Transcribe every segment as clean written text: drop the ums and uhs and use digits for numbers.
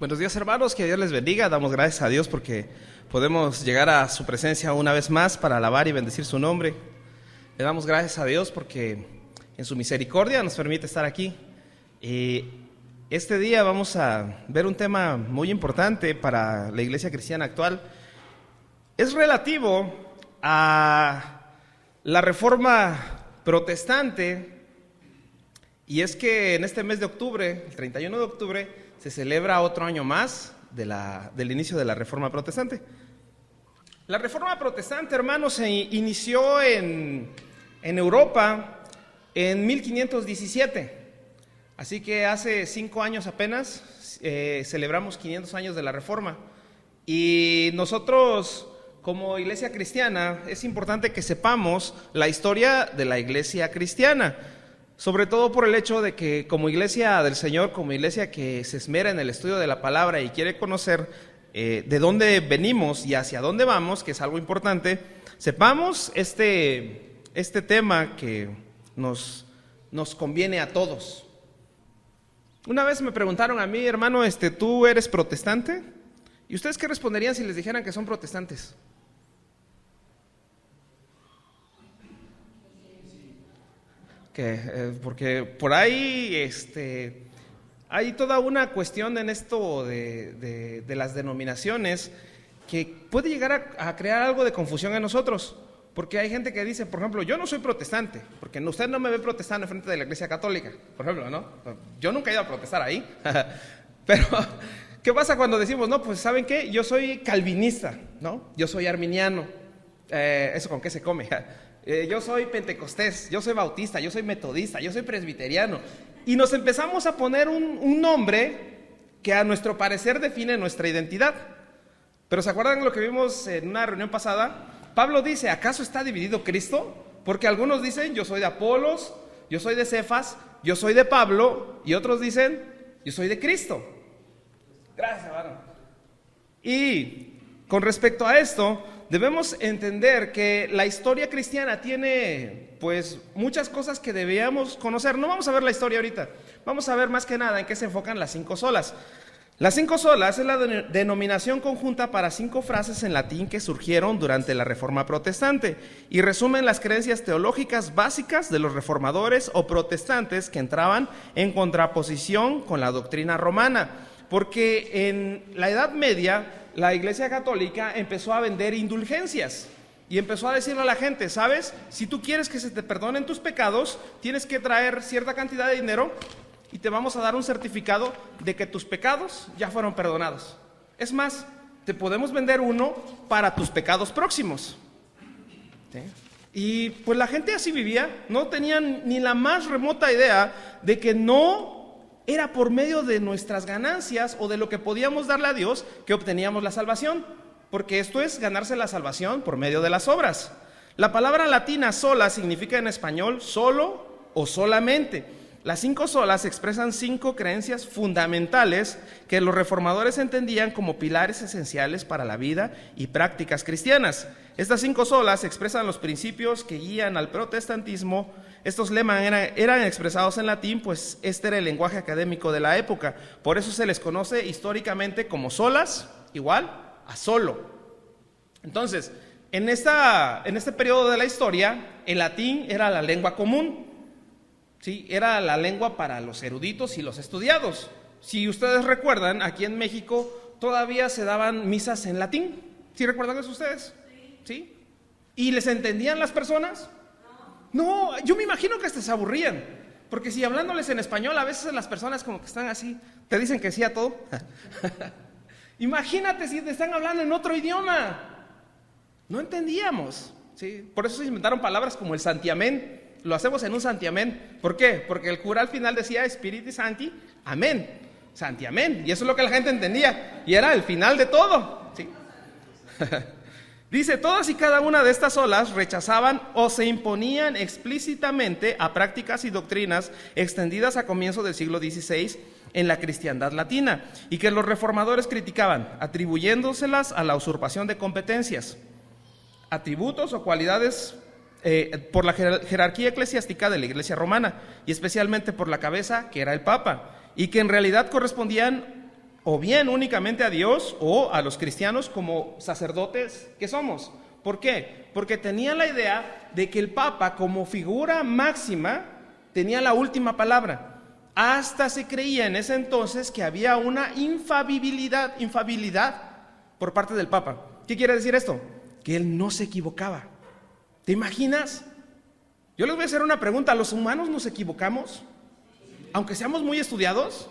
Buenos días, hermanos, que Dios les bendiga. Damos gracias a Dios porque podemos llegar a su presencia una vez más para alabar y bendecir su nombre. Le damos gracias a Dios porque en su misericordia nos permite estar aquí. Y este día vamos a ver un tema muy importante para la iglesia cristiana actual. Es relativo a la reforma protestante, y es que en este mes de octubre, el 31 de octubre, se celebra otro año más del inicio de la Reforma Protestante. La Reforma Protestante, hermanos, se inició en Europa en 1517. Así que hace 5 años apenas celebramos 500 años de la Reforma. Y nosotros, como iglesia cristiana, es importante que sepamos la historia de la iglesia cristiana. Sobre todo por el hecho de que como iglesia del Señor, como iglesia que se esmera en el estudio de la palabra y quiere conocer de dónde venimos y hacia dónde vamos, que es algo importante, sepamos este tema que nos conviene a todos. Una vez me preguntaron a mí, hermano, ¿tú eres protestante? ¿Y ustedes qué responderían si les dijeran que son protestantes? Porque por ahí hay toda una cuestión en esto de las denominaciones que puede llegar a crear algo de confusión en nosotros, porque hay gente que dice, por ejemplo, yo no soy protestante, porque usted no me ve protestando frente de la iglesia católica, por ejemplo, ¿no? Yo nunca he ido a protestar ahí, pero ¿qué pasa cuando decimos, no, pues ¿saben qué? Yo soy calvinista, ¿no? Yo soy arminiano, ¿eso con qué se come? Yo soy pentecostés, yo soy bautista, yo soy metodista, yo soy presbiteriano. Y nos empezamos a poner un nombre que a nuestro parecer define nuestra identidad. Pero ¿se acuerdan lo que vimos en una reunión pasada? Pablo dice, ¿acaso está dividido Cristo? Porque algunos dicen, yo soy de Apolos, yo soy de Cefas, yo soy de Pablo, y otros dicen, yo soy de Cristo. Gracias, hermano. Y con respecto a esto, debemos entender que la historia cristiana tiene pues muchas cosas que debíamos conocer. No vamos a ver la historia ahorita, vamos a ver más que nada en qué se enfocan las 5 solas. Las 5 solas es la denominación conjunta para 5 frases en latín que surgieron durante la Reforma Protestante y resumen las creencias teológicas básicas de los reformadores o protestantes que entraban en contraposición con la doctrina romana. Porque en la Edad Media la Iglesia Católica empezó a vender indulgencias y empezó a decirle a la gente, ¿sabes? Si tú quieres que se te perdonen tus pecados, tienes que traer cierta cantidad de dinero y te vamos a dar un certificado de que tus pecados ya fueron perdonados. Es más, te podemos vender uno para tus pecados próximos. ¿Sí? Y pues la gente así vivía, no tenían ni la más remota idea de que no era por medio de nuestras ganancias o de lo que podíamos darle a Dios que obteníamos la salvación, porque esto es ganarse la salvación por medio de las obras. La palabra latina sola significa en español solo o solamente. Las 5 solas expresan 5 creencias fundamentales que los reformadores entendían como pilares esenciales para la vida y prácticas cristianas. Estas 5 solas expresan los principios que guían al protestantismo. Estos lemas eran expresados en latín, pues este era el lenguaje académico de la época. Por eso se les conoce históricamente como solas, igual a solo. Entonces, en este periodo de la historia, el latín era la lengua común. Sí, era la lengua para los eruditos y los estudiados. Si ustedes recuerdan, aquí en México todavía se daban misas en latín. ¿Sí recuerdan eso ustedes? ¿Sí? ¿Y les entendían las personas? No, yo me imagino que hasta se aburrían, porque si hablándoles en español, a veces las personas como que están así, te dicen que sí a todo. Imagínate si te están hablando en otro idioma. No entendíamos, ¿sí? Por eso se inventaron palabras como el santiamén. Lo hacemos en un santiamén. ¿Por qué? Porque el cura al final decía Spiriti Sancti, amén, santiamén. Y eso es lo que la gente entendía, y era el final de todo, ¿sí? Dice, todas y cada una de estas solas rechazaban o se imponían explícitamente a prácticas y doctrinas extendidas a comienzos del siglo XVI en la cristiandad latina y que los reformadores criticaban, atribuyéndoselas a la usurpación de competencias, atributos o cualidades por la jerarquía eclesiástica de la Iglesia romana y especialmente por la cabeza, que era el Papa, y que en realidad correspondían o bien únicamente a Dios o a los cristianos como sacerdotes que somos. ¿Por qué? Porque tenían la idea de que el Papa, como figura máxima, tenía la última palabra. Hasta se creía en ese entonces que había una infabilidad por parte del Papa. ¿Qué quiere decir esto? Que él no se equivocaba. ¿Te imaginas? Yo les voy a hacer una pregunta. ¿Los humanos nos equivocamos? Aunque seamos muy estudiados,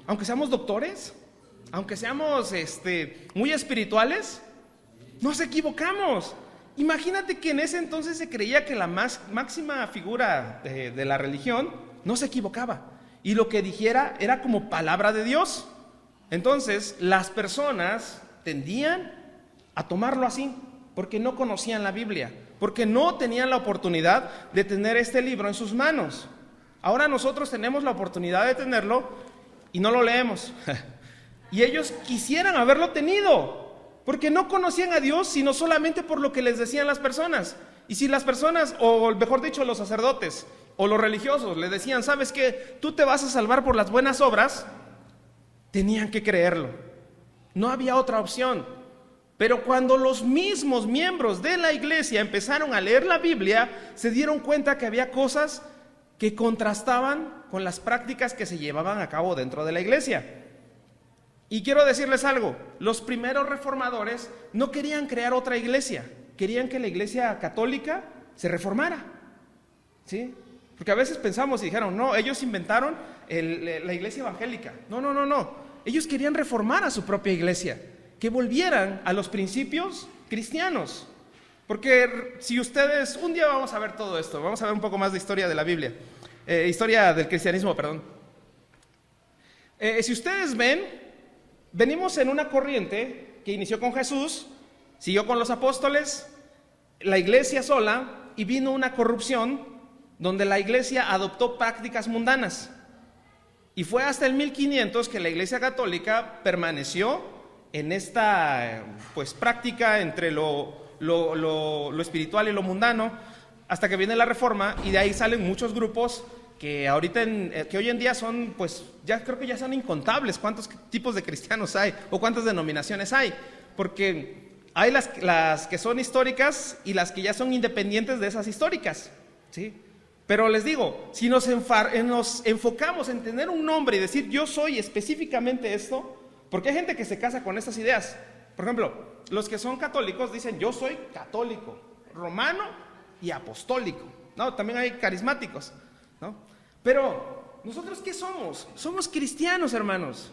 aunque seamos doctores, aunque seamos muy espirituales, nos equivocamos. Imagínate que en ese entonces se creía que la máxima figura de la religión no se equivocaba. Y lo que dijera era como palabra de Dios. Entonces, las personas tendían a tomarlo así, porque no conocían la Biblia, porque no tenían la oportunidad de tener este libro en sus manos. Ahora nosotros tenemos la oportunidad de tenerlo y no lo leemos. Y ellos quisieran haberlo tenido, porque no conocían a Dios, sino solamente por lo que les decían las personas. Y si las personas, o mejor dicho, los sacerdotes o los religiosos le decían, ¿sabes qué? Tú te vas a salvar por las buenas obras, tenían que creerlo. No había otra opción. Pero cuando los mismos miembros de la iglesia empezaron a leer la Biblia, se dieron cuenta que había cosas que contrastaban con las prácticas que se llevaban a cabo dentro de la iglesia. Y quiero decirles algo, los primeros reformadores no querían crear otra iglesia, querían que la iglesia católica se reformara, ¿sí? Porque a veces pensamos y dijeron, no, ellos inventaron la iglesia evangélica. No, ellos querían reformar a su propia iglesia, que volvieran a los principios cristianos. Porque si ustedes, un día vamos a ver todo esto, vamos a ver un poco más de historia de la Biblia, historia del cristianismo, perdón. Si ustedes ven, venimos en una corriente que inició con Jesús, siguió con los apóstoles, la iglesia sola, y vino una corrupción donde la iglesia adoptó prácticas mundanas. Y fue hasta el 1500 que la iglesia católica permaneció en esta práctica entre lo espiritual y lo mundano, hasta que viene la Reforma, y de ahí salen muchos grupos que ahorita que hoy en día son, ya creo que ya son incontables cuántos tipos de cristianos hay o cuántas denominaciones hay, porque hay las que son históricas y las que ya son independientes de esas históricas, ¿sí? Pero les digo, si nos enfocamos en tener un nombre y decir yo soy específicamente esto, porque hay gente que se casa con estas ideas. Por ejemplo, los que son católicos dicen yo soy católico, romano y apostólico, ¿no? También hay carismáticos, ¿no? Pero ¿nosotros qué somos? Somos cristianos, hermanos.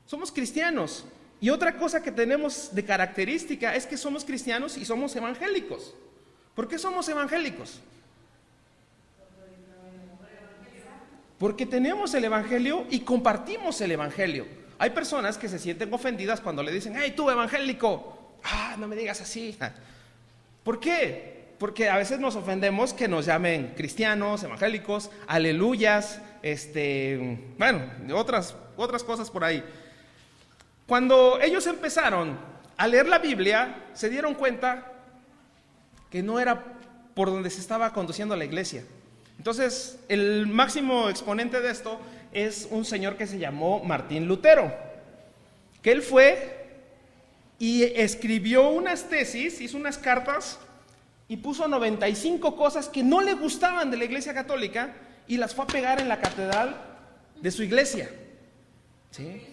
Somos cristianos. Y otra cosa que tenemos de característica es que somos cristianos y somos evangélicos. ¿Por qué somos evangélicos? Porque tenemos el evangelio y compartimos el evangelio. Hay personas que se sienten ofendidas cuando le dicen, hey, tú evangélico, no me digas así. ¿Por qué? Porque a veces nos ofendemos que nos llamen cristianos, evangélicos, aleluyas, otras cosas por ahí. Cuando ellos empezaron a leer la Biblia, se dieron cuenta que no era por donde se estaba conduciendo la iglesia. Entonces, el máximo exponente de esto es un señor que se llamó Martín Lutero, que él fue y escribió unas tesis, hizo unas cartas y puso 95 cosas que no le gustaban de la iglesia católica y las fue a pegar en la catedral de su iglesia, ¿sí?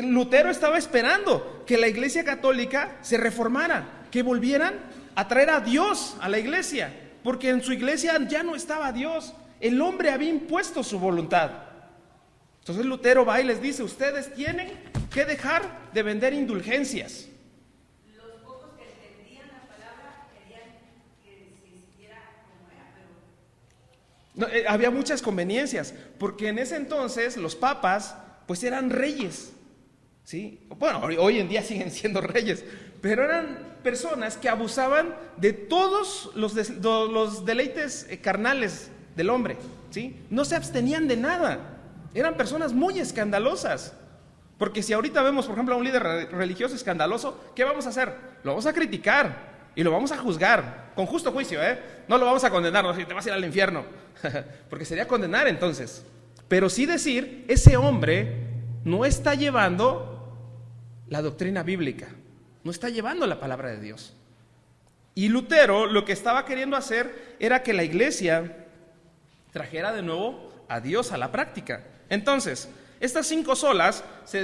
Lutero estaba esperando que la iglesia católica se reformara, que volvieran a traer a Dios a la iglesia, porque en su iglesia ya no estaba Dios, el hombre había impuesto su voluntad. Entonces Lutero va y les dice, ustedes tienen que dejar de vender indulgencias. Los pocos que entendían la palabra querían que se siguiera como era, pero... No, había muchas conveniencias, porque en ese entonces los papas pues eran reyes, ¿sí? Bueno, hoy en día siguen siendo reyes, pero eran personas que abusaban de todos los deleites carnales del hombre, ¿sí? No se abstenían de nada. Eran personas muy escandalosas. Porque si ahorita vemos, por ejemplo, a un líder religioso escandaloso, ¿qué vamos a hacer? Lo vamos a criticar y lo vamos a juzgar con justo juicio, ¿eh? No lo vamos a condenar, no, te vas a ir al infierno, porque sería condenar entonces. Pero sí decir, ese hombre no está llevando la doctrina bíblica, no está llevando la palabra de Dios. Y Lutero lo que estaba queriendo hacer era que la iglesia trajera de nuevo a Dios a la práctica. Entonces, estas 5 solas se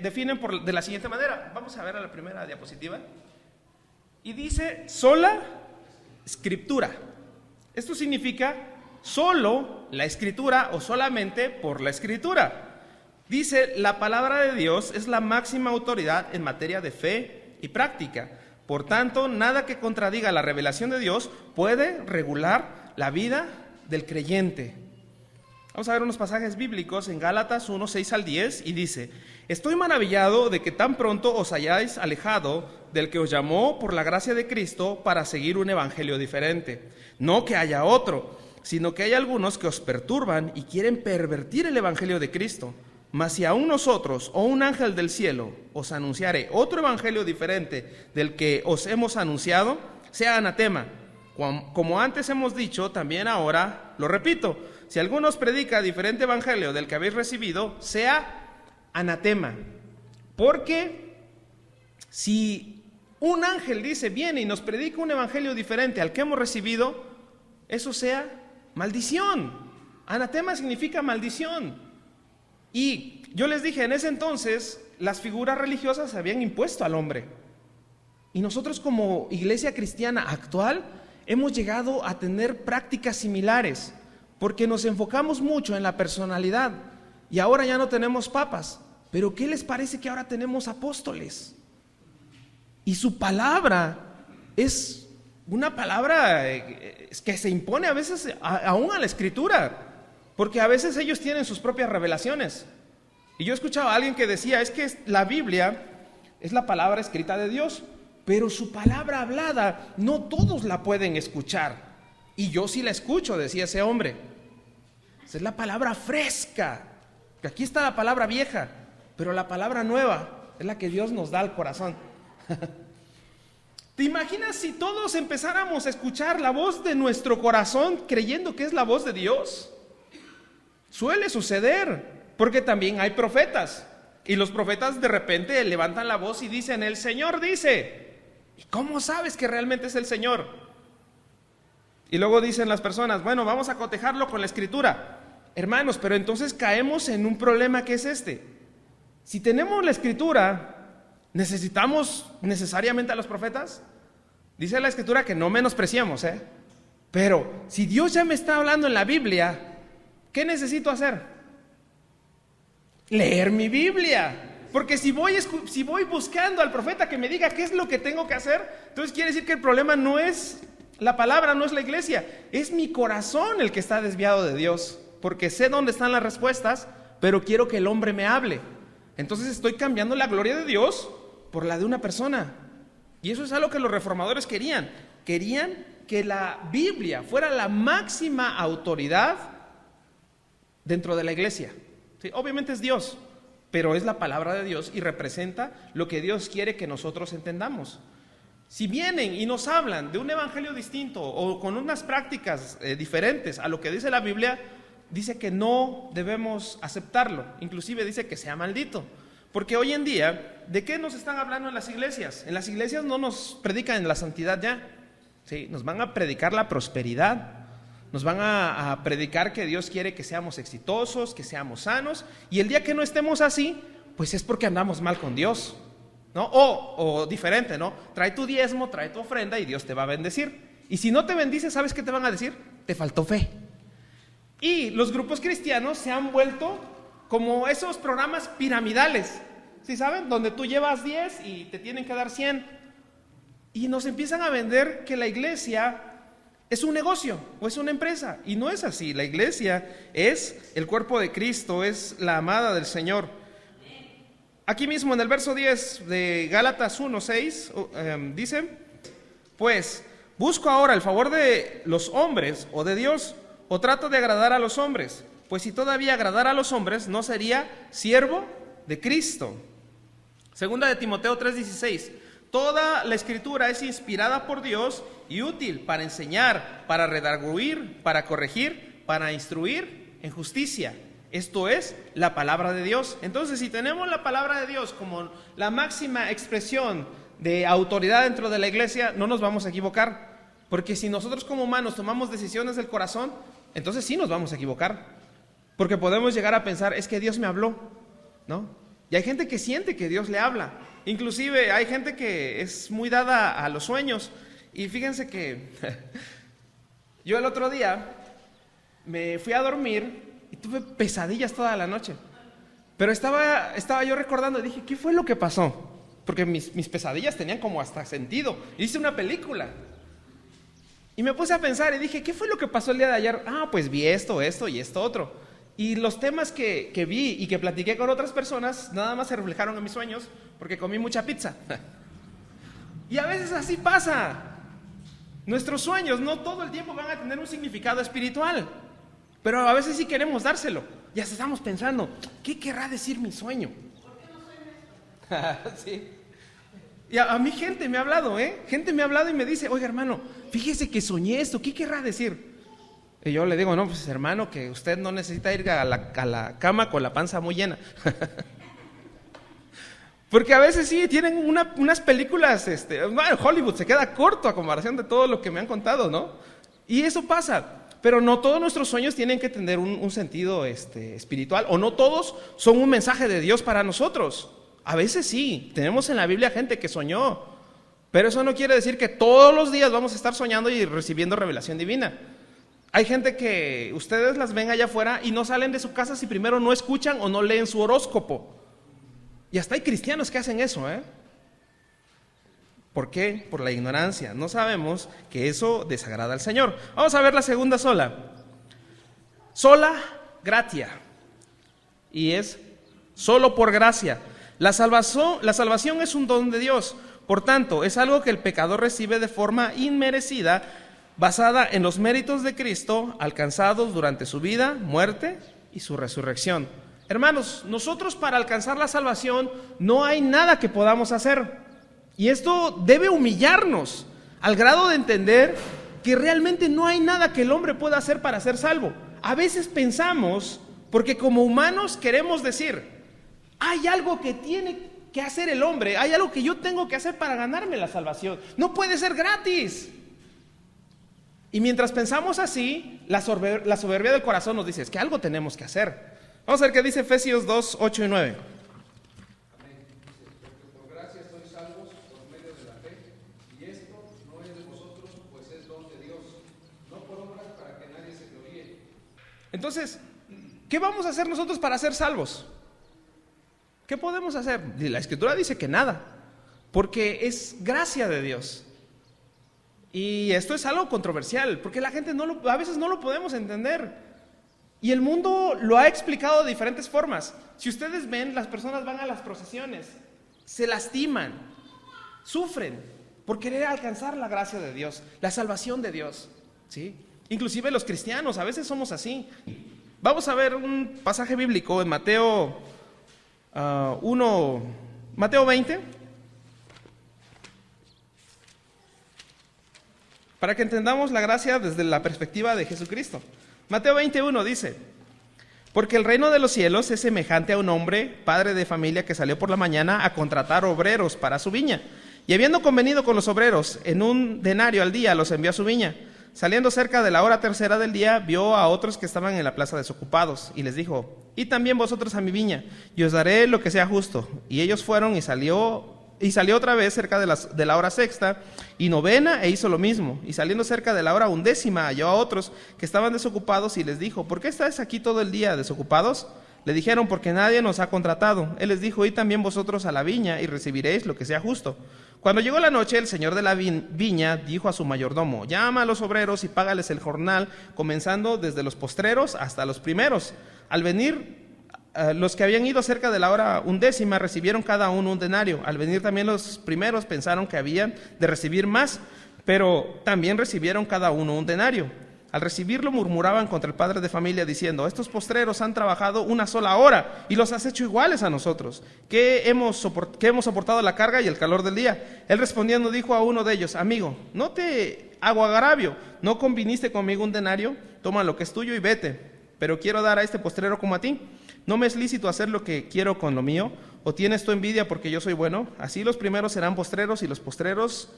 definen de la siguiente manera. Vamos a ver a la primera diapositiva. Y dice sola escritura. Esto significa solo la escritura o solamente por la escritura. Dice, la palabra de Dios es la máxima autoridad en materia de fe y práctica. Por tanto, nada que contradiga la revelación de Dios puede regular la vida del creyente. Vamos a ver unos pasajes bíblicos en Gálatas 1, 6 al 10 y dice: estoy maravillado de que tan pronto os hayáis alejado del que os llamó por la gracia de Cristo para seguir un evangelio diferente. No que haya otro, sino que hay algunos que os perturban y quieren pervertir el evangelio de Cristo. Mas si aún nosotros o un ángel del cielo os anunciare otro evangelio diferente del que os hemos anunciado, sea anatema. Como antes hemos dicho, también ahora lo repito: si alguno os predica diferente evangelio del que habéis recibido, sea anatema. Porque si un ángel viene y nos predica un evangelio diferente al que hemos recibido, eso sea maldición. Anatema significa maldición. Y yo les dije, en ese entonces las figuras religiosas se habían impuesto al hombre. Y nosotros como iglesia cristiana actual hemos llegado a tener prácticas similares, porque nos enfocamos mucho en la personalidad. Y ahora ya no tenemos papas, pero ¿qué les parece que ahora tenemos apóstoles? Y su palabra es una palabra que se impone a veces aún a la escritura, porque a veces ellos tienen sus propias revelaciones. Y yo escuchaba a alguien que decía, es que la Biblia es la palabra escrita de Dios, pero su palabra hablada no todos la pueden escuchar. Y yo sí la escucho, decía ese hombre. Esa es la palabra fresca, que aquí está la palabra vieja, pero la palabra nueva es la que Dios nos da al corazón. ¿Te imaginas si todos empezáramos a escuchar la voz de nuestro corazón creyendo que es la voz de Dios? Suele suceder, porque también hay profetas, y los profetas de repente levantan la voz y dicen, el Señor dice. ¿Y cómo sabes que realmente es el Señor? Y luego dicen las personas, bueno, vamos a cotejarlo con la escritura. Hermanos, pero entonces caemos en un problema que es este. Si tenemos la escritura, ¿necesitamos necesariamente a los profetas? Dice la escritura que no menospreciamos, pero si Dios ya me está hablando en la Biblia, ¿qué necesito hacer? Leer mi Biblia. Porque si voy buscando al profeta que me diga qué es lo que tengo que hacer, entonces quiere decir que el problema no es la palabra, no es la iglesia, es mi corazón el que está desviado de Dios. Porque sé dónde están las respuestas, pero quiero que el hombre me hable. Entonces estoy cambiando la gloria de Dios por la de una persona. Y eso es algo que los reformadores querían. Querían que la Biblia fuera la máxima autoridad dentro de la iglesia. Sí, obviamente es Dios, pero es la palabra de Dios y representa lo que Dios quiere que nosotros entendamos. Si vienen y nos hablan de un evangelio distinto o con unas prácticas diferentes a lo que dice la Biblia, dice que no debemos aceptarlo, inclusive dice que sea maldito. Porque hoy en día, ¿de qué nos están hablando en las iglesias? En las iglesias no nos predican en la santidad ya, ¿sí? Nos van a predicar la prosperidad, nos van a predicar que Dios quiere que seamos exitosos, que seamos sanos, y el día que no estemos así, pues es porque andamos mal con Dios, ¿no? O diferente, ¿no? Trae tu diezmo, trae tu ofrenda y Dios te va a bendecir. Y si no te bendice, ¿sabes qué te van a decir? Te faltó fe. Y los grupos cristianos se han vuelto como esos programas piramidales, ¿sí saben? Donde tú llevas 10 y te tienen que dar 100. Y nos empiezan a vender que la iglesia es un negocio o es una empresa. Y no es así. La iglesia es el cuerpo de Cristo, es la amada del Señor. Aquí mismo en el verso 10 de Gálatas 1:6 dice, pues, ¿busco ahora el favor de los hombres o de Dios? ¿O trato de agradar a los hombres? Pues si todavía agradara a los hombres, no sería siervo de Cristo. Segunda de Timoteo 3:16. Toda la escritura es inspirada por Dios y útil para enseñar, para redarguir, para corregir, para instruir en justicia. Esto es la palabra de Dios. Entonces, si tenemos la palabra de Dios como la máxima expresión de autoridad dentro de la iglesia, no nos vamos a equivocar. Porque si nosotros como humanos tomamos decisiones del corazón, entonces sí nos vamos a equivocar. Porque podemos llegar a pensar, es que Dios me habló, ¿no? Y hay gente que siente que Dios le habla. Inclusive hay gente que es muy dada a los sueños. Y fíjense que yo el otro día me fui a dormir y tuve pesadillas toda la noche. Pero estaba yo recordando y dije, ¿qué fue lo que pasó? Porque mis pesadillas tenían como hasta sentido. Hice una película. Y me puse a pensar y dije, ¿qué fue lo que pasó el día de ayer? Pues vi esto y esto otro. Y los temas que vi y que platiqué con otras personas, nada más se reflejaron en mis sueños, porque comí mucha pizza. Y a veces así pasa. Nuestros sueños no todo el tiempo van a tener un significado espiritual. Pero a veces sí queremos dárselo. Ya estamos pensando, ¿qué querrá decir mi sueño? ¿Por qué no sueño esto? Sí. Y a mí gente me ha hablado, gente me ha hablado y me dice, oiga hermano, fíjese que soñé esto, ¿qué querrá decir? Y yo le digo, no, pues hermano, que usted no necesita ir a la cama con la panza muy llena. Porque a veces sí, tienen unas películas, Hollywood se queda corto a comparación de todo lo que me han contado, ¿no? Y eso pasa. Pero no todos nuestros sueños tienen que tener un sentido espiritual, o no todos son un mensaje de Dios para nosotros. A veces sí, tenemos en la Biblia gente que soñó, pero eso no quiere decir que todos los días vamos a estar soñando y recibiendo revelación divina. Hay gente que ustedes las ven allá afuera y no salen de su casa si primero no escuchan o no leen su horóscopo. Y hasta hay cristianos que hacen eso, ¿Por qué? Por la ignorancia. No sabemos que eso desagrada al Señor. Vamos a ver la segunda sola. Sola gratia. Y es solo por gracia. La salvación es un don de Dios. Por tanto, es algo que el pecador recibe de forma inmerecida, basada en los méritos de Cristo alcanzados durante su vida, muerte y su resurrección. Hermanos, nosotros para alcanzar la salvación no hay nada que podamos hacer. Y esto debe humillarnos al grado de entender que realmente no hay nada que el hombre pueda hacer para ser salvo. A veces pensamos, porque como humanos queremos decir, hay algo que tiene que hacer el hombre, hay algo que yo tengo que hacer para ganarme la salvación. No puede ser gratis. Y mientras pensamos así, la soberbia del corazón nos dice, es que algo tenemos que hacer. Vamos a ver qué dice Efesios 2, 8 y 9. Entonces, ¿qué vamos a hacer nosotros para ser salvos? ¿Qué podemos hacer? La Escritura dice que nada, porque es gracia de Dios. Y esto es algo controversial, porque la gente a veces no lo podemos entender. Y el mundo lo ha explicado de diferentes formas. Si ustedes ven, las personas van a las procesiones, se lastiman, sufren por querer alcanzar la gracia de Dios, la salvación de Dios, ¿sí? Inclusive los cristianos, a veces somos así. Vamos a ver un pasaje bíblico en Mateo 20, para que entendamos la gracia desde la perspectiva de Jesucristo. Mateo 21 dice, porque el reino de los cielos es semejante a un hombre, padre de familia, que salió por la mañana a contratar obreros para su viña. Y habiendo convenido con los obreros en un denario al día, los envió a su viña. Saliendo cerca de la hora tercera del día, vio a otros que estaban en la plaza desocupados, y les dijo, id también vosotros a mi viña, y os daré lo que sea justo. Y ellos fueron, y salió otra vez cerca de la hora sexta y novena, e hizo lo mismo. Y saliendo cerca de la hora 11, halló a otros que estaban desocupados, y les dijo, ¿por qué estáis aquí todo el día desocupados? Le dijeron, porque nadie nos ha contratado. Él les dijo, id también vosotros a la viña, y recibiréis lo que sea justo. Cuando llegó la noche, el señor de la viña dijo a su mayordomo, llama a los obreros y págales el jornal, comenzando desde los postreros hasta los primeros. Al venir, los que habían ido cerca de la hora 11 recibieron cada uno un denario. Al venir también los primeros pensaron que habían de recibir más, pero también recibieron cada uno un denario. Al recibirlo murmuraban contra el padre de familia diciendo, estos postreros han trabajado una sola hora y los has hecho iguales a nosotros, que hemos soportado la carga y el calor del día. Él respondiendo dijo a uno de ellos, amigo, no te hago agravio, ¿no conviniste conmigo un denario? Toma lo que es tuyo y vete. pero quiero dar a este postrero como a ti. ¿No me es lícito hacer lo que quiero con lo mío? ¿O tienes tu envidia porque yo soy bueno? Así los primeros serán postreros y los postreros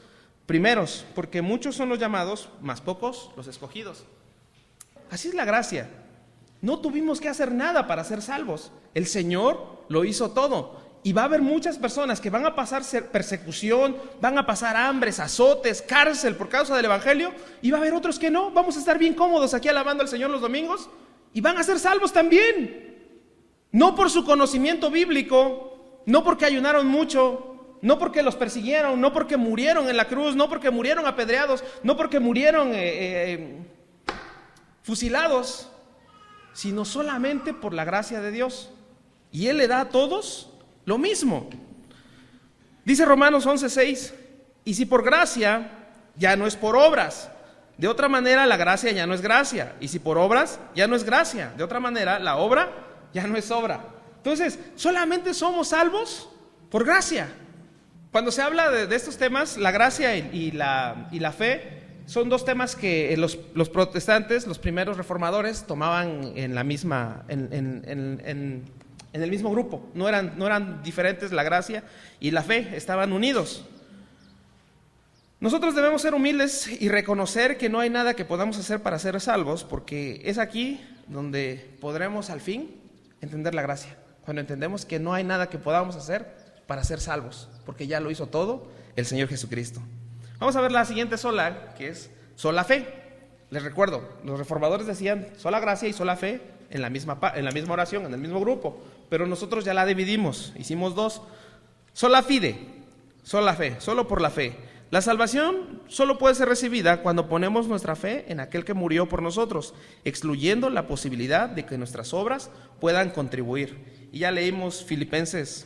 primeros, porque muchos son los llamados, mas pocos los escogidos. Así es la gracia. No tuvimos que hacer nada para ser salvos. El Señor lo hizo todo. Y va a haber muchas personas que van a pasar persecución, van a pasar hambres, azotes, cárcel por causa del Evangelio, y va a haber otros que no. Vamos a estar bien cómodos aquí alabando al Señor los domingos y van a ser salvos también. No por su conocimiento bíblico, no porque ayunaron mucho, no porque los persiguieron, no porque murieron en la cruz, no porque murieron apedreados, no porque murieron fusilados, sino solamente por la gracia de Dios. Y Él le da a todos lo mismo. Dice Romanos 11:6, y si por gracia, ya no es por obras. De otra manera, la gracia ya no es gracia. Y si por obras, ya no es gracia. De otra manera, la obra ya no es obra. Entonces, solamente somos salvos por gracia. Cuando se habla de estos temas, la gracia y la fe, son dos temas que los protestantes, los primeros reformadores, tomaban en la misma, en el mismo grupo. No eran diferentes la gracia y la fe, estaban unidos. Nosotros debemos ser humildes y reconocer que no hay nada que podamos hacer para ser salvos, porque es aquí donde podremos al fin entender la gracia. Cuando entendemos que no hay nada que podamos hacer para ser salvos, porque ya lo hizo todo el Señor Jesucristo. Vamos a ver la siguiente sola, que es sola fe. Les recuerdo, los reformadores decían sola gracia y sola fe en la misma oración, en el mismo grupo, pero nosotros ya la dividimos, hicimos dos. Sola fide, sola fe, solo por la fe. La salvación solo puede ser recibida cuando ponemos nuestra fe en aquel que murió por nosotros, excluyendo la posibilidad de que nuestras obras puedan contribuir. Y ya leímos Efesios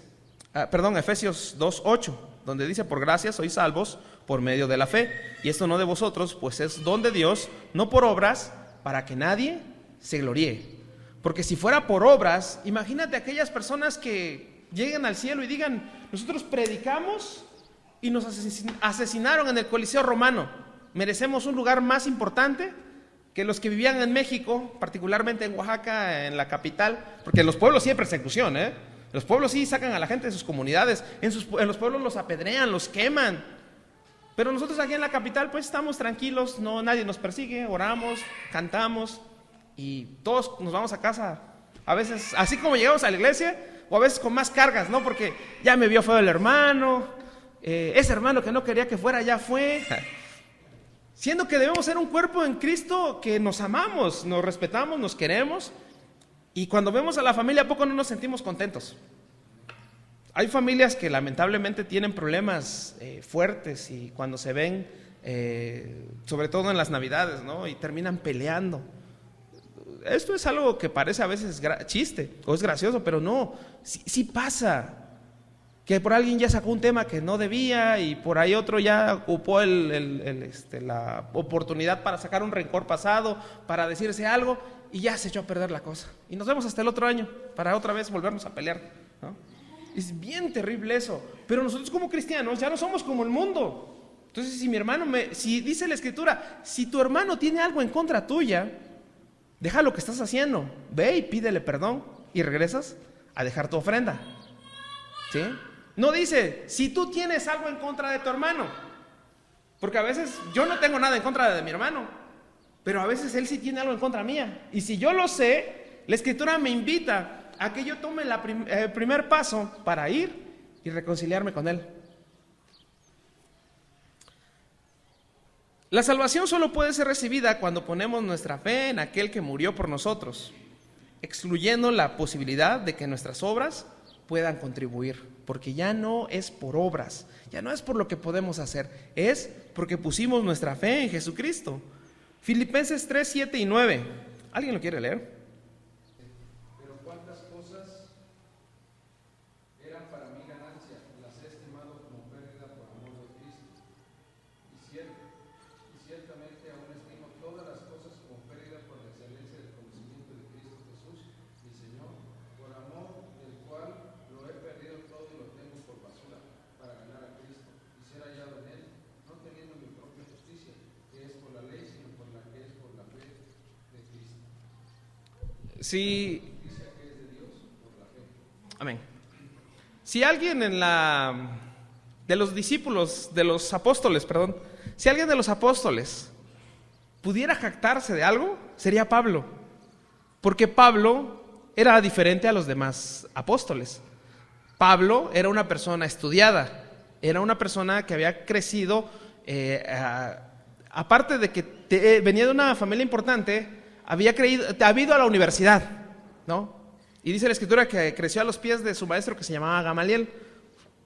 2:8, donde dice: por gracia sois salvos por medio de la fe, y esto no de vosotros, pues es don de Dios, no por obras, para que nadie se gloríe. Porque si fuera por obras, imagínate aquellas personas que lleguen al cielo y digan: nosotros predicamos y nos asesinaron en el Coliseo Romano, merecemos un lugar más importante que los que vivían en México, particularmente en Oaxaca, en la capital, porque en los pueblos sí hay persecución, los pueblos sí sacan a la gente de sus comunidades, en los pueblos los apedrean, los queman, pero nosotros aquí en la capital pues estamos tranquilos, no, nadie nos persigue, oramos, cantamos y todos nos vamos a casa, a veces así como llegamos a la iglesia, o a veces con más cargas, ¿no? Porque ya me vio feo el hermano, ese hermano que no quería que fuera ya fue, siendo que debemos ser un cuerpo en Cristo que nos amamos, nos respetamos, nos queremos, y cuando vemos a la familia, ¿a poco no nos sentimos contentos? Hay familias que lamentablemente tienen problemas fuertes y cuando se ven, sobre todo en las Navidades, ¿no? Y terminan peleando. Esto es algo que parece a veces chiste o es gracioso, pero no, sí pasa. Que por alguien ya sacó un tema que no debía y por ahí otro ya ocupó la oportunidad para sacar un rencor pasado, para decirse algo y ya se echó a perder la cosa. Y nos vemos hasta el otro año para otra vez volvernos a pelear, ¿no? Es bien terrible eso, pero nosotros como cristianos ya no somos como el mundo. Entonces si dice la Escritura, si tu hermano tiene algo en contra tuya, deja lo que estás haciendo, ve y pídele perdón y regresas a dejar tu ofrenda, ¿sí? No dice, si tú tienes algo en contra de tu hermano, porque a veces yo no tengo nada en contra de mi hermano, pero a veces él sí tiene algo en contra mía, y si yo lo sé, la Escritura me invita a que yo tome el primer paso para ir y reconciliarme con él. La salvación solo puede ser recibida cuando ponemos nuestra fe en aquel que murió por nosotros, excluyendo la posibilidad de que nuestras obras puedan contribuir, porque ya no es por obras, ya no es por lo que podemos hacer, es porque pusimos nuestra fe en Jesucristo. Filipenses 3, 7 y 9. ¿Alguien lo quiere leer? Pero cuántas cosas eran para mi ganancia, las he estimado como pérdida por amor de Cristo. Y ciertamente aún estimo todas las cosas como pérdida por la excelencia del conocimiento de Cristo Jesús, mi Señor, por amor del cual lo he perdido todo y lo tengo por basura, para ganar a Cristo y ser hallado en él, no teniendo mi propia justicia, que es por la ley, sino por la que es por la fe de Cristo. Si, amén. Si alguien de los discípulos, de los apóstoles, perdón, si alguien de los apóstoles pudiera jactarse de algo, sería Pablo. Porque Pablo era diferente a los demás apóstoles. Pablo era una persona estudiada, era una persona que había crecido, aparte de que venía de una familia importante, había ido a la universidad, ¿no? Y dice la Escritura que creció a los pies de su maestro que se llamaba Gamaliel.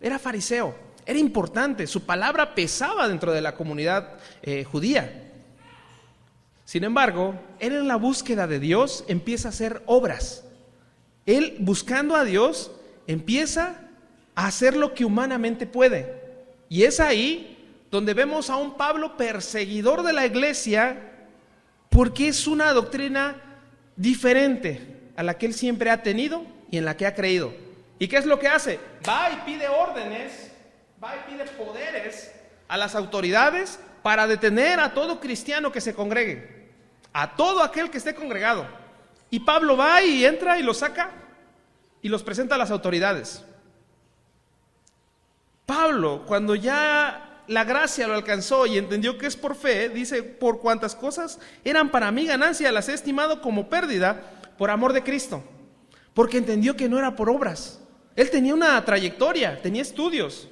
Era fariseo, era importante, su palabra pesaba dentro de la comunidad judía. Sin embargo, él en la búsqueda de Dios empieza a hacer obras. Él, buscando a Dios, empieza a hacer lo que humanamente puede. Y es ahí donde vemos a un Pablo perseguidor de la iglesia, porque es una doctrina diferente a la que él siempre ha tenido y en la que ha creído. ¿Y qué es lo que hace? Va y pide órdenes, va y pide poderes a las autoridades para detener a todo cristiano que se congregue, a todo aquel que esté congregado. Y Pablo va y entra y los saca y los presenta a las autoridades. Pablo, cuando ya la gracia lo alcanzó y entendió que es por fe, dice: por cuantas cosas eran para mí ganancia, las he estimado como pérdida por amor de Cristo. Porque entendió que no era por obras. Él tenía una trayectoria, tenía estudios,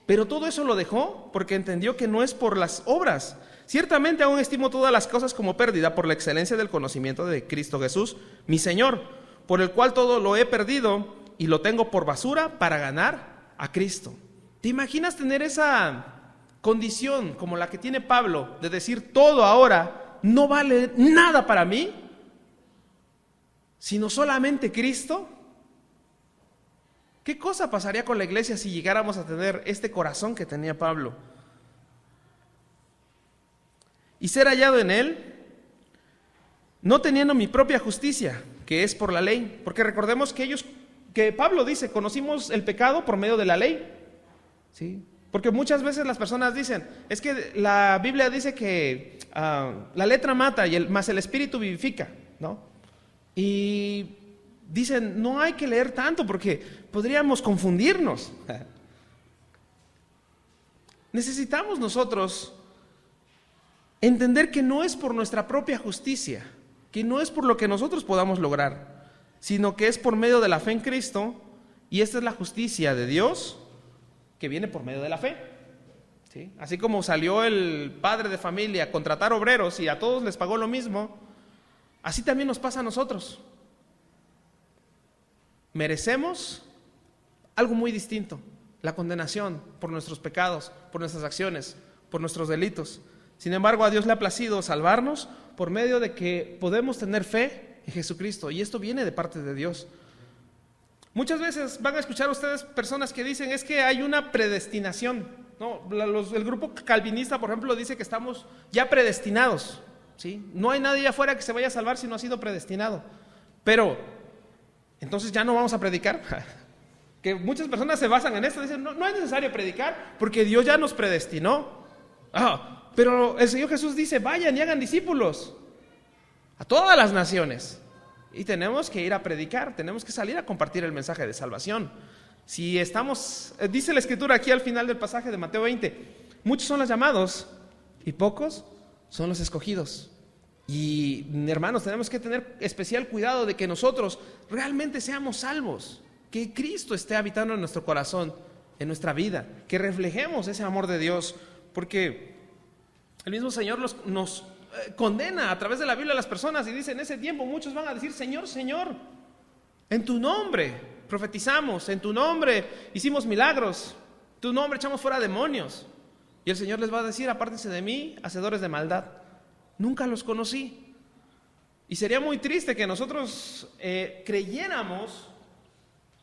pero todo eso lo dejó porque entendió que no es por las obras. Ciertamente aún estimo todas las cosas como pérdida por la excelencia del conocimiento de Cristo Jesús, mi Señor, por el cual todo lo he perdido y lo tengo por basura para ganar a Cristo. ¿Te imaginas tener esa condición como la que tiene Pablo de decir: todo ahora no vale nada para mí, sino solamente Cristo? ¿Qué cosa pasaría con la iglesia si llegáramos a tener este corazón que tenía Pablo? Y ser hallado en él, no teniendo mi propia justicia, que es por la ley. Porque recordemos que Pablo dice: conocimos el pecado por medio de la ley. ¿Sí? Porque muchas veces las personas dicen: es que la Biblia dice que la letra mata, más el espíritu vivifica, ¿no? Y dicen: no hay que leer tanto porque podríamos confundirnos. Necesitamos nosotros entender que no es por nuestra propia justicia, que no es por lo que nosotros podamos lograr, sino que es por medio de la fe en Cristo. Y esta es la justicia de Dios que viene por medio de la fe. ¿Sí? Así como salió el padre de familia a contratar obreros y a todos les pagó lo mismo, así también nos pasa a nosotros. Merecemos algo muy distinto: la condenación por nuestros pecados, por nuestras acciones, por nuestros delitos. Sin embargo, a Dios le ha placido salvarnos por medio de que podemos tener fe en Jesucristo, y esto viene de parte de Dios. Muchas veces van a escuchar ustedes personas que dicen: es que hay una predestinación, ¿no? El grupo calvinista, por ejemplo, dice que estamos ya predestinados, ¿sí? No hay nadie afuera que se vaya a salvar si no ha sido predestinado. Pero, entonces ya no vamos a predicar. Que muchas personas se basan en esto, dicen: no es necesario predicar porque Dios ya nos predestinó. Pero el Señor Jesús dice: vayan y hagan discípulos a todas las naciones. Y tenemos que ir a predicar, tenemos que salir a compartir el mensaje de salvación. Si estamos, dice la Escritura aquí al final del pasaje de Mateo 20, muchos son los llamados y pocos son los escogidos. Y hermanos, tenemos que tener especial cuidado de que nosotros realmente seamos salvos, que Cristo esté habitando en nuestro corazón, en nuestra vida, que reflejemos ese amor de Dios, porque el mismo Señor nos condena a través de la Biblia a las personas y dice: en ese tiempo muchos van a decir: Señor, Señor, en tu nombre profetizamos, en tu nombre hicimos milagros, en tu nombre echamos fuera demonios. Y el Señor les va a decir: apártense de mí, hacedores de maldad, nunca los conocí. Y sería muy triste que nosotros creyéramos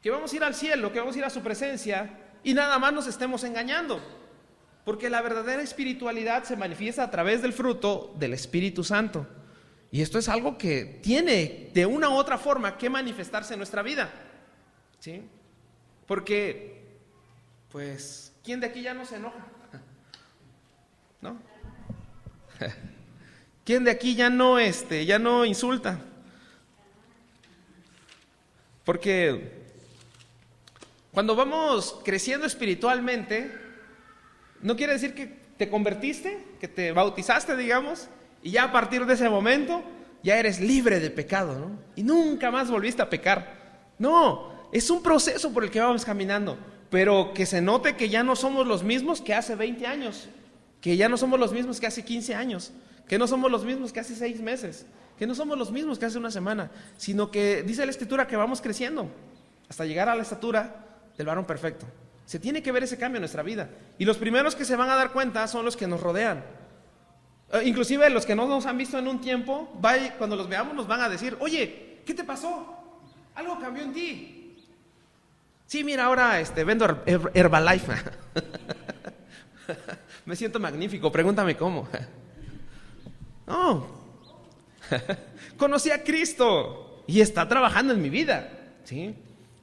que vamos a ir al cielo, que vamos a ir a su presencia y nada más nos estemos engañando. Porque la verdadera espiritualidad se manifiesta a través del fruto del Espíritu Santo. Y esto es algo que tiene de una u otra forma que manifestarse en nuestra vida. ¿Sí? Porque, pues, ¿quién de aquí ya no se enoja? ¿No? ¿Quién de aquí ya no insulta? Porque cuando vamos creciendo espiritualmente, no quiere decir que te convertiste, que te bautizaste, digamos, y ya a partir de ese momento ya eres libre de pecado, ¿no? Y nunca más volviste a pecar. No, es un proceso por el que vamos caminando, pero que se note que ya no somos los mismos que hace 20 años, que ya no somos los mismos que hace 15 años, que no somos los mismos que hace 6 meses, que no somos los mismos que hace una semana, sino que dice la Escritura que vamos creciendo hasta llegar a la estatura del varón perfecto. Se tiene que ver ese cambio en nuestra vida. Y los primeros que se van a dar cuenta son los que nos rodean. Inclusive los que no nos han visto en un tiempo, cuando los veamos nos van a decir: oye, ¿qué te pasó? Algo cambió en ti. Sí, mira, ahora vendo Herbalife. Me siento magnífico, pregúntame cómo. No. Conocí a Cristo y está trabajando en mi vida, ¿sí?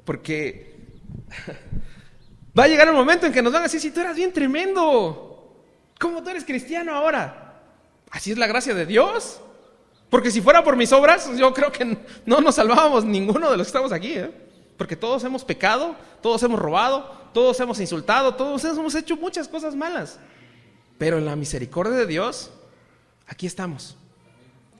Porque va a llegar un momento en que nos van a decir: si tú eras bien tremendo, ¿cómo tú eres cristiano ahora? Así es la gracia de Dios. Porque si fuera por mis obras, yo creo que no nos salvábamos ninguno de los que estamos aquí, ¿eh? Porque todos hemos pecado, todos hemos robado, todos hemos insultado, todos hemos hecho muchas cosas malas. Pero en la misericordia de Dios, aquí estamos.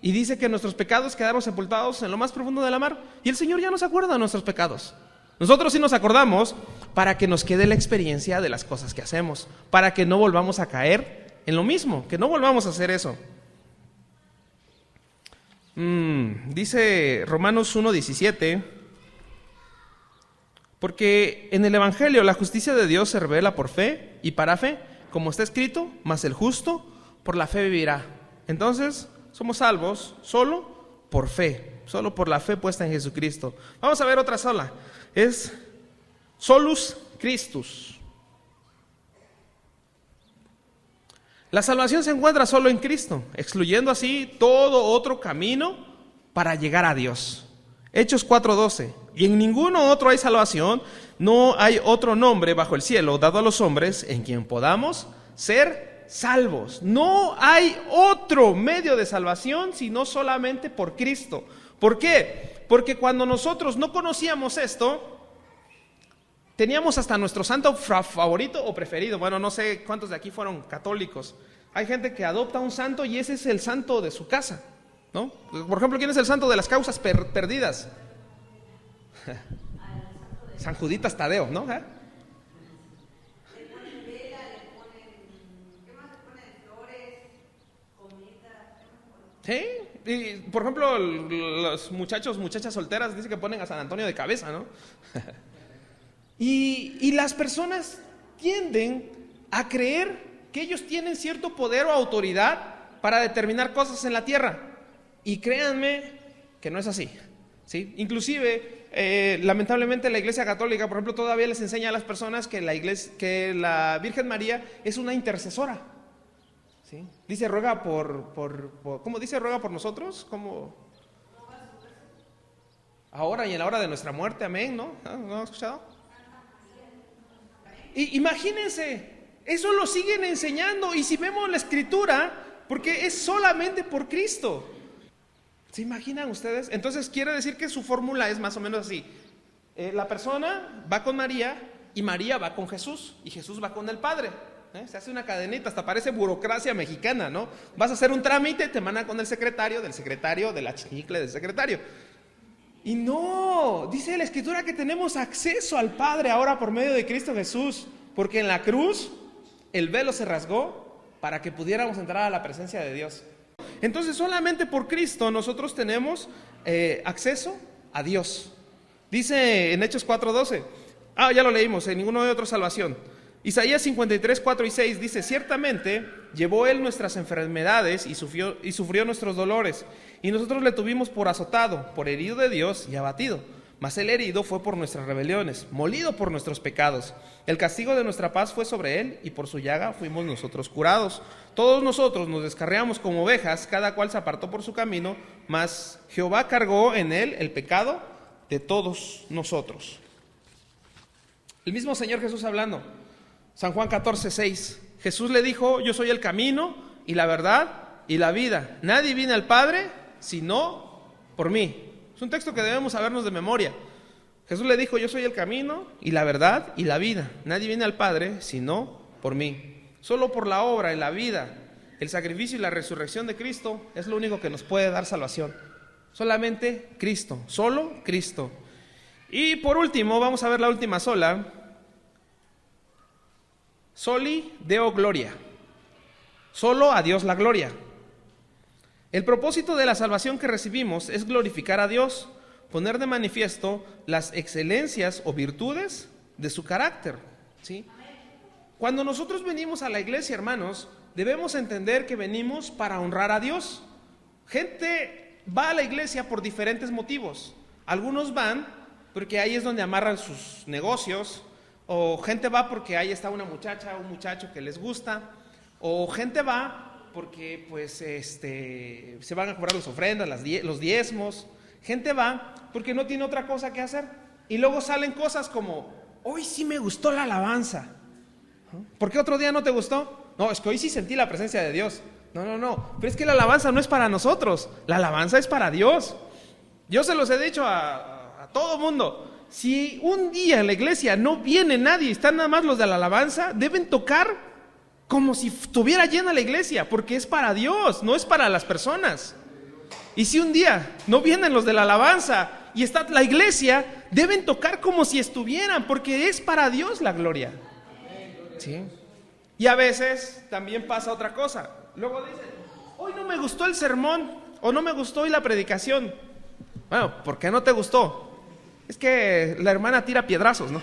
Y dice que nuestros pecados quedaron sepultados en lo más profundo de la mar. Y el Señor ya no se acuerda de nuestros pecados. Nosotros sí nos acordamos para que nos quede la experiencia de las cosas que hacemos, para que no volvamos a caer en lo mismo, que no volvamos a hacer eso. Dice Romanos 1:17: porque en el Evangelio la justicia de Dios se revela por fe y para fe, como está escrito: mas el justo por la fe vivirá. Entonces somos salvos solo por fe, solo por la fe puesta en Jesucristo. Vamos a ver otra sola, es solus Christus. La salvación se encuentra solo en Cristo, excluyendo así todo otro camino para llegar a Dios. Hechos 4:12: y en ninguno otro hay salvación, no hay otro nombre bajo el cielo dado a los hombres en quien podamos ser salvos. No hay otro medio de salvación sino solamente por Cristo. ¿Por qué? Porque cuando nosotros no conocíamos esto, teníamos hasta nuestro santo favorito o preferido. Bueno, no sé cuántos de aquí fueron católicos. Hay gente que adopta un santo y ese es el santo de su casa, ¿no? Por ejemplo, ¿quién es el santo de las causas perdidas? San Juditas Tadeo, ¿no? Le ponen vela, ¿qué más le ponen? Flores, comida, Sí, y por ejemplo, los muchachas solteras dicen que ponen a San Antonio de cabeza, ¿no? Y las personas tienden a creer que ellos tienen cierto poder o autoridad para determinar cosas en la tierra. Y créanme que no es así, ¿sí? Inclusive, lamentablemente la Iglesia Católica, por ejemplo, todavía les enseña a las personas que la Virgen María es una intercesora, ¿sí? Dice: ruega ¿cómo dice? Ruega por nosotros, ¿cómo? Ahora y en la hora de nuestra muerte, amén, ¿no? ¿No han escuchado? Y imagínense, eso lo siguen enseñando. Y si vemos la Escritura, porque es solamente por Cristo. ¿Se imaginan ustedes? Entonces quiere decir que su fórmula es más o menos así: la persona va con María y María va con Jesús y Jesús va con el Padre. Se hace una cadenita, hasta parece burocracia mexicana, ¿no? Vas a hacer un trámite, te mandan con el secretario, de la chicle del secretario. Y no, dice la Escritura que tenemos acceso al Padre ahora por medio de Cristo Jesús, porque en la cruz el velo se rasgó para que pudiéramos entrar a la presencia de Dios. Entonces solamente por Cristo nosotros tenemos acceso a Dios. Dice en Hechos 4:12, ya lo leímos: en ninguno hay otra salvación. Isaías 53:4-6 dice: ciertamente llevó Él nuestras enfermedades y sufrió nuestros dolores, y nosotros le tuvimos por azotado, por herido de Dios y abatido. Mas el herido fue por nuestras rebeliones, molido por nuestros pecados. El castigo de nuestra paz fue sobre Él, y por su llaga fuimos nosotros curados. Todos nosotros nos descarriamos como ovejas, cada cual se apartó por su camino, mas Jehová cargó en Él el pecado de todos nosotros. El mismo Señor Jesús hablando, San Juan 14:6. Jesús le dijo: yo soy el camino y la verdad y la vida. Nadie viene al Padre sino por mí. Es un texto que debemos sabernos de memoria, Jesús le dijo: yo soy el camino y la verdad y la vida. Nadie viene al Padre sino por mí. Solo por la obra y la vida, el sacrificio y la resurrección de Cristo es lo único que nos puede dar salvación. Solamente Cristo, solo Cristo. Y por último, vamos a ver la última sola. Soli Deo Gloria. Solo a Dios la gloria. El propósito de la salvación que recibimos es glorificar a Dios, poner de manifiesto las excelencias o virtudes de su carácter, ¿sí? Cuando nosotros venimos a la iglesia, hermanos, debemos entender que venimos para honrar a Dios. Gente va a la iglesia por diferentes motivos. Algunos van porque ahí es donde amarran sus negocios, o gente va porque ahí está una muchacha o un muchacho que les gusta, o gente va porque pues se van a cobrar las ofrendas, los diezmos. Gente va porque no tiene otra cosa que hacer. Y luego salen cosas como: hoy sí me gustó la alabanza. ¿Por qué otro día no te gustó? No, es que hoy sí sentí la presencia de Dios. No, pero es que la alabanza no es para nosotros, la alabanza es para Dios. Yo se los he dicho a todo mundo: si un día en la iglesia no viene nadie, están nada más los de la alabanza, deben tocar como si estuviera llena la iglesia, porque es para Dios, no es para las personas. Y si un día no vienen los de la alabanza y está la iglesia, deben tocar como si estuvieran, porque es para Dios la gloria. ¿Sí? Y a veces también pasa otra cosa. Luego dicen: hoy no me gustó el sermón, o no me gustó hoy la predicación. Bueno, ¿por qué no te gustó? Es que la hermana tira piedrazos, ¿no?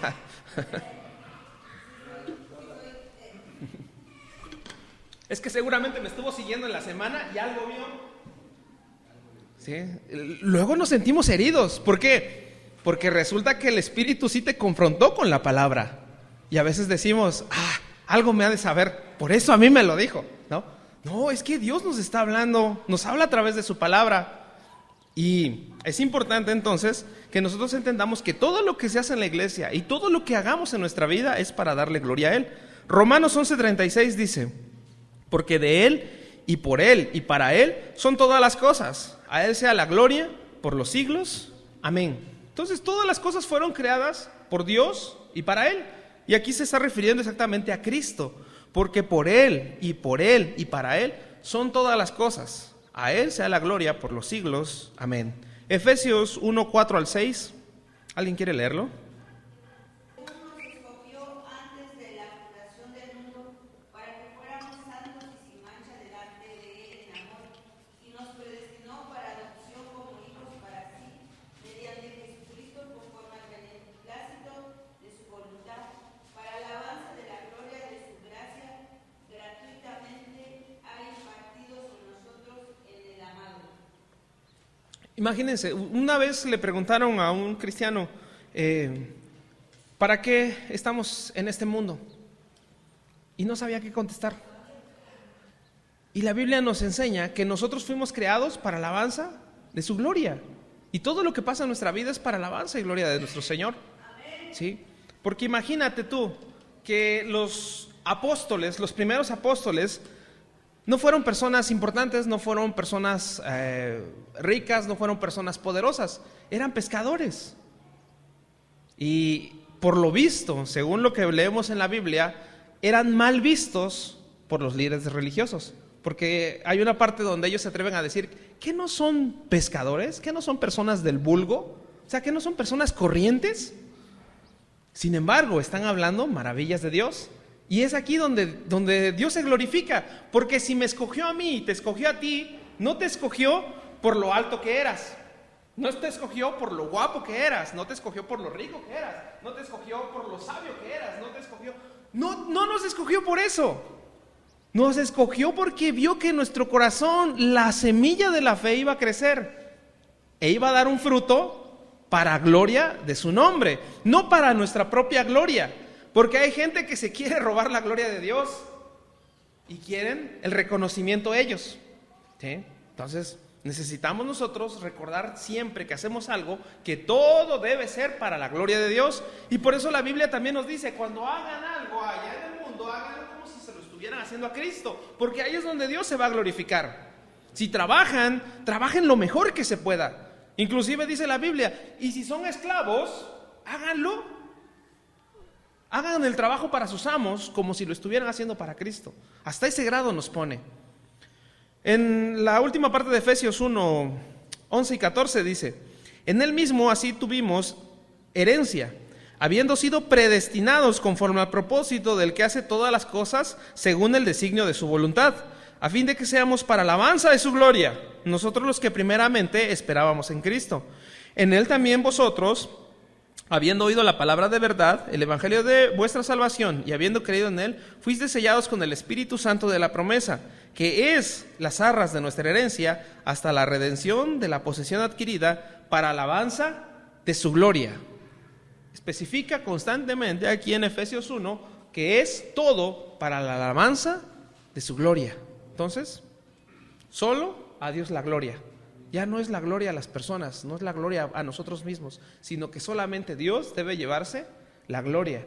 Es que seguramente me estuvo siguiendo en la semana y algo vio. ¿Sí? Luego nos sentimos heridos. ¿Por qué? Porque resulta que el Espíritu sí te confrontó con la palabra. Y a veces decimos: algo me ha de saber, por eso a mí me lo dijo. No, es que Dios nos está hablando, nos habla a través de su palabra. Y es importante entonces que nosotros entendamos que todo lo que se hace en la iglesia y todo lo que hagamos en nuestra vida es para darle gloria a Él. Romanos 11:36 dice: porque de Él y por Él y para Él son todas las cosas. A Él sea la gloria por los siglos. Amén. Entonces todas las cosas fueron creadas por Dios y para Él. Y aquí se está refiriendo exactamente a Cristo, porque por Él y para Él son todas las cosas. A Él sea la gloria por los siglos. Amén. Efesios 1:4-6. ¿Alguien quiere leerlo? Imagínense, una vez le preguntaron a un cristiano: ¿para qué estamos en este mundo? Y no sabía qué contestar. Y la Biblia nos enseña que nosotros fuimos creados para alabanza de su gloria. Y todo lo que pasa en nuestra vida es para alabanza y gloria de nuestro Señor. ¿Sí? Porque imagínate tú que los apóstoles, los primeros apóstoles, no fueron personas importantes, no fueron personas ricas, no fueron personas poderosas, eran pescadores. Y por lo visto, según lo que leemos en la Biblia, eran mal vistos por los líderes religiosos. Porque hay una parte donde ellos se atreven a decir: ¿qué no son pescadores? ¿Qué no son personas del vulgo? O sea, ¿qué no son personas corrientes? Sin embargo, están hablando maravillas de Dios. Y es aquí donde Dios se glorifica, porque si me escogió a mí y te escogió a ti, no te escogió por lo alto que eras, no te escogió por lo guapo que eras, no te escogió por lo rico que eras, no te escogió por lo sabio que eras, no nos escogió por eso, nos escogió porque vio que en nuestro corazón la semilla de la fe iba a crecer e iba a dar un fruto para gloria de su nombre, no para nuestra propia gloria. Porque hay gente que se quiere robar la gloria de Dios y quieren el reconocimiento ellos. ¿Sí? Entonces necesitamos nosotros recordar siempre que hacemos algo, que todo debe ser para la gloria de Dios. Y por eso la Biblia también nos dice: cuando hagan algo allá en el mundo, háganlo como si se lo estuvieran haciendo a Cristo, porque ahí es donde Dios se va a glorificar. Si trabajen lo mejor que se pueda. Inclusive dice la Biblia: y si son esclavos, háganlo. Hagan el trabajo para sus amos como si lo estuvieran haciendo para Cristo. Hasta ese grado nos pone. En la última parte de Efesios 1, 11 y 14 dice: en él mismo así tuvimos herencia, habiendo sido predestinados conforme al propósito del que hace todas las cosas según el designio de su voluntad, a fin de que seamos para alabanza de su gloria, nosotros los que primeramente esperábamos en Cristo. En él también vosotros, habiendo oído la palabra de verdad, el evangelio de vuestra salvación, y habiendo creído en él, fuisteis sellados con el Espíritu Santo de la promesa, que es las arras de nuestra herencia, hasta la redención de la posesión adquirida, para alabanza de su gloria. Especifica constantemente aquí en Efesios 1 que es todo para la alabanza de su gloria. Entonces, solo a Dios la gloria. Ya no es la gloria a las personas, no es la gloria a nosotros mismos, sino que solamente Dios debe llevarse la gloria.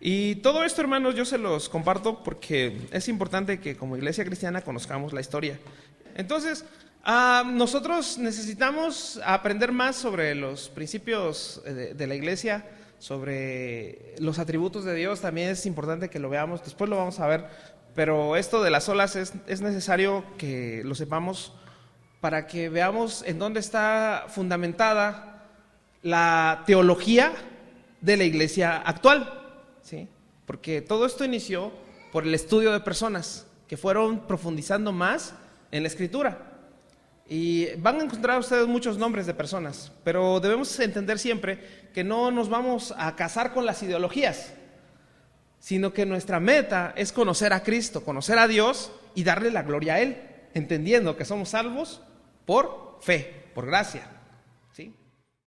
Y todo esto, hermanos, yo se los comparto porque es importante que como iglesia cristiana conozcamos la historia. Entonces, nosotros necesitamos aprender más sobre los principios de la iglesia, sobre los atributos de Dios. También es importante que lo veamos, después lo vamos a ver, pero esto de las olas es necesario que lo sepamos para que veamos en dónde está fundamentada la teología de la iglesia actual, ¿sí? Porque todo esto inició por el estudio de personas que fueron profundizando más en la Escritura. Y van a encontrar ustedes muchos nombres de personas, pero debemos entender siempre que no nos vamos a casar con las ideologías, sino que nuestra meta es conocer a Cristo, conocer a Dios y darle la gloria a Él, entendiendo que somos salvos por fe, por gracia.